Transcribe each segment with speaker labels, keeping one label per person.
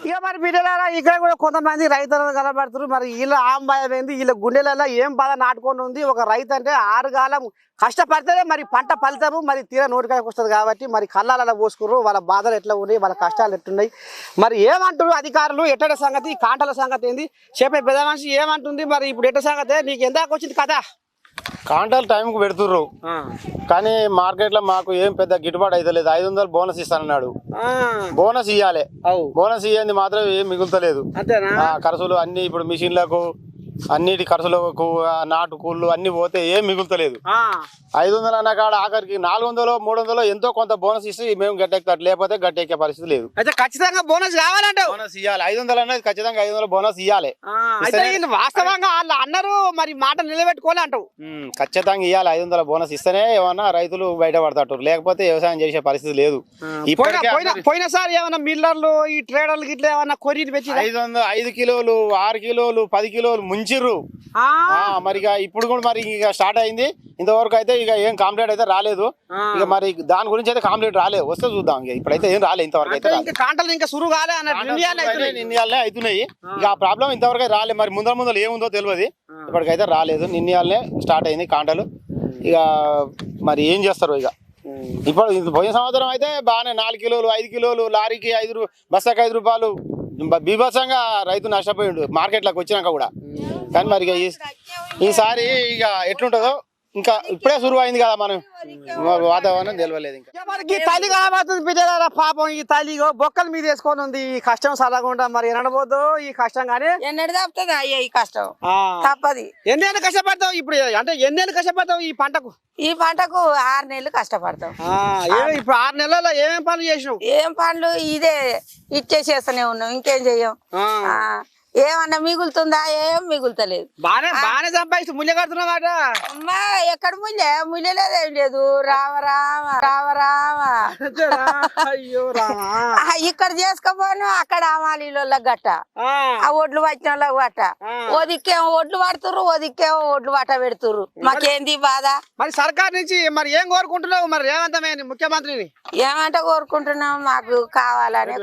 Speaker 1: ఇక మరి బిడ్డలారా ఇక్కడ కూడా కొంతమంది రైతులను కనబడుతున్నారు. మరి వీళ్ళ ఆంబాయం ఏంది, వీళ్ళ గుండెలలో ఏం బాధ నాటుకొని ఉంది. ఒక రైతు అంటే 6 కాలం కష్టపడితేనే మరి పంట ఫలితము మరి తీర నోటికాయకు వస్తుంది. కాబట్టి మరి కళ్ళాలలో పోసుకుర్రు, వాళ్ళ బాధలు ఎట్లా ఉన్నాయి, వాళ్ళ కష్టాలు ఎట్లున్నాయి, మరి ఏమంటారు అధికారులు, ఎట్టడ సంగతి, కాంటల సంగతి ఏంది చెప్పే పెద్ద మనిషి ఏమంటుంది. మరి ఇప్పుడు ఎట్ట సంగతి, నీకు ఎందాక వచ్చింది కదా?
Speaker 2: కాంటాలు టైంకు పెడుతుర్రు కానీ మార్కెట్లో మాకు ఏం పెద్ద గిట్టుబాటు అయితే లేదు. 500 బోనస్ ఇస్తానన్నాడు. బోనస్ ఇవ్వాలి, బోనస్ ఇవ్వండి మాత్రం ఏం మిగులుతలేదు. ఖర్చులు అన్ని ఇప్పుడు మిషన్లకు అన్నిటి ఖర్చులకు నాటు కూళ్ళు అన్ని పోతే ఏం మిగులుతలేదు. 500 అన్న కాడ ఆఖరికి 400 300 ఎంతో కొంత బోనస్ ఇస్తే మేము గట్టెక్కుతాడు, లేకపోతే గట్టెక్కే పరిస్థితి లేదు.
Speaker 1: అయితే ఖచ్చితంగా బోనస్ కావాలంటే
Speaker 2: బోనస్ ఇవ్వాలి. 500 అనేది ఖచ్చితంగా 500 బోనస్ ఇవ్వాలి.
Speaker 1: వాస్తవంగా వాళ్ళు అన్నారు, మరి మాట నిలబెట్టుకోవాలి అంటావు.
Speaker 2: ఖచ్చితంగా ఇవ్వాలి. 500 బోనస్ ఇస్తేనే ఏమన్నా రైతులు బయటపడతారు, లేకపోతే వ్యవసాయం చేసే పరిస్థితి లేదు.
Speaker 1: పోయినసారి ఏమన్నా మిల్లర్లు ఈ ట్రేడర్లు గిట్లా ఏమన్నా కొరియర్ పెట్టి
Speaker 2: 5 కిలోలు 6 కిలోలు 10 కిలోలు ముంచిర్రు. మరి ఇప్పుడు కూడా మరి ఇక స్టార్ట్ అయింది. ఇంతవరకు అయితే ఇక ఏం కంప్లీట్ అయితే రాలేదు. ఇక మరి దాని గురించి అయితే కంప్లీట్ రాలేదు, వస్తే చూద్దాం. ఇక ఇప్పుడైతే ఏం రాలేదు ఇంతవరకు అయితే.
Speaker 1: కాంటలు ఇంకా సురు కాలే
Speaker 2: నిన్నయాలనే అవుతున్నాయి. ఇక ఆ ప్రాబ్లం ఇంతవరకు అయితే రాలేదు. మరి ముందర ఏముందో తెలియదు, ఇప్పటికైతే రాలేదు. నిన్నయాలనే స్టార్ట్ అయింది కాంటలు. ఇక మరి ఏం చేస్తారు ఇక. ఇప్పుడు పోయిన సంవత్సరం అయితే బాగానే 4 కిలోలు 5 కిలోలు లారీకి బస్తాకి 5 రూపాయలు బీభత్సంగా రైతు నష్టపోయిండు మార్కెట్లోకి వచ్చినాక కూడా. కానీ మరి ఈసారి ఇక ఎట్లుంటుందో ఇంకా ఇప్పుడే సురువు అయింది కదా, మనం వాతావరణం తెలియలేదు. ఇంకా
Speaker 1: తల్లి కనబడుతుంది బిడ్డలారా, పాపం ఈ తల్లి బొక్కల మీద వేసుకొని ఉంది. ఈ కష్టం సలగకుండా మరి ఎనడబోద్దు ఈ కష్టం. కానీ
Speaker 3: ఎన్నడు తప్పుతుంది అయ్యా ఈ కష్టం, తప్పది.
Speaker 1: ఎన్నేళ్ళు కష్టపడతావు ఇప్పుడు, అంటే ఎన్నేళ్ళు కష్టపడతావు ఈ పంటకు?
Speaker 3: ఈ పంటకు 6 నెలలు కష్టపడతాం.
Speaker 1: ఇప్పుడు 6 నెలల్లో ఏమేం పనులు చేసినావు?
Speaker 3: ఏం పనులు ఇదే ఇచ్చేసేస్తూనే ఉన్నాం, ఇంకేం చెయ్యం. ఏమన్నా మిగులుతుందా? ఏం మిగులుతలేదు.
Speaker 1: బాగానే సంపాదిస్తూ ముళ్ళ కడుతున్నావాట.
Speaker 3: అమ్మా ఎక్కడ ముళ్ళేదేం లేదు. రామ రామ రామ రామ.
Speaker 1: అయ్యో రామా.
Speaker 3: ఇక్కడ చేసుకోపోను, అక్కడ అమాలీల గట్ట, ఆ ఒడ్లు పట్టిన వాళ్ళకి పట్ట. ఓ దిక్కేమో ఒడ్లు పడుతుర్రు, ఓ దిక్కేమో ఒడ్లు పట్ట పెడుతుర్రు. మాకేంది బాధ?
Speaker 1: మరి సర్కార్ నుంచి మరి ఏం కోరుకుంటున్నావు? మరి రేవంతమే ముఖ్యమంత్రిని
Speaker 3: ఏమంటే కోరుకుంటున్నాం, మాకు కావాలని.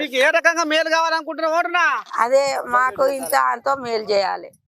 Speaker 1: మీకు ఏ రకంగా మేలు కావాలనుకుంటున్నావు?
Speaker 3: అదే మాకు ఇంత అంతో మేలు చేయాలి.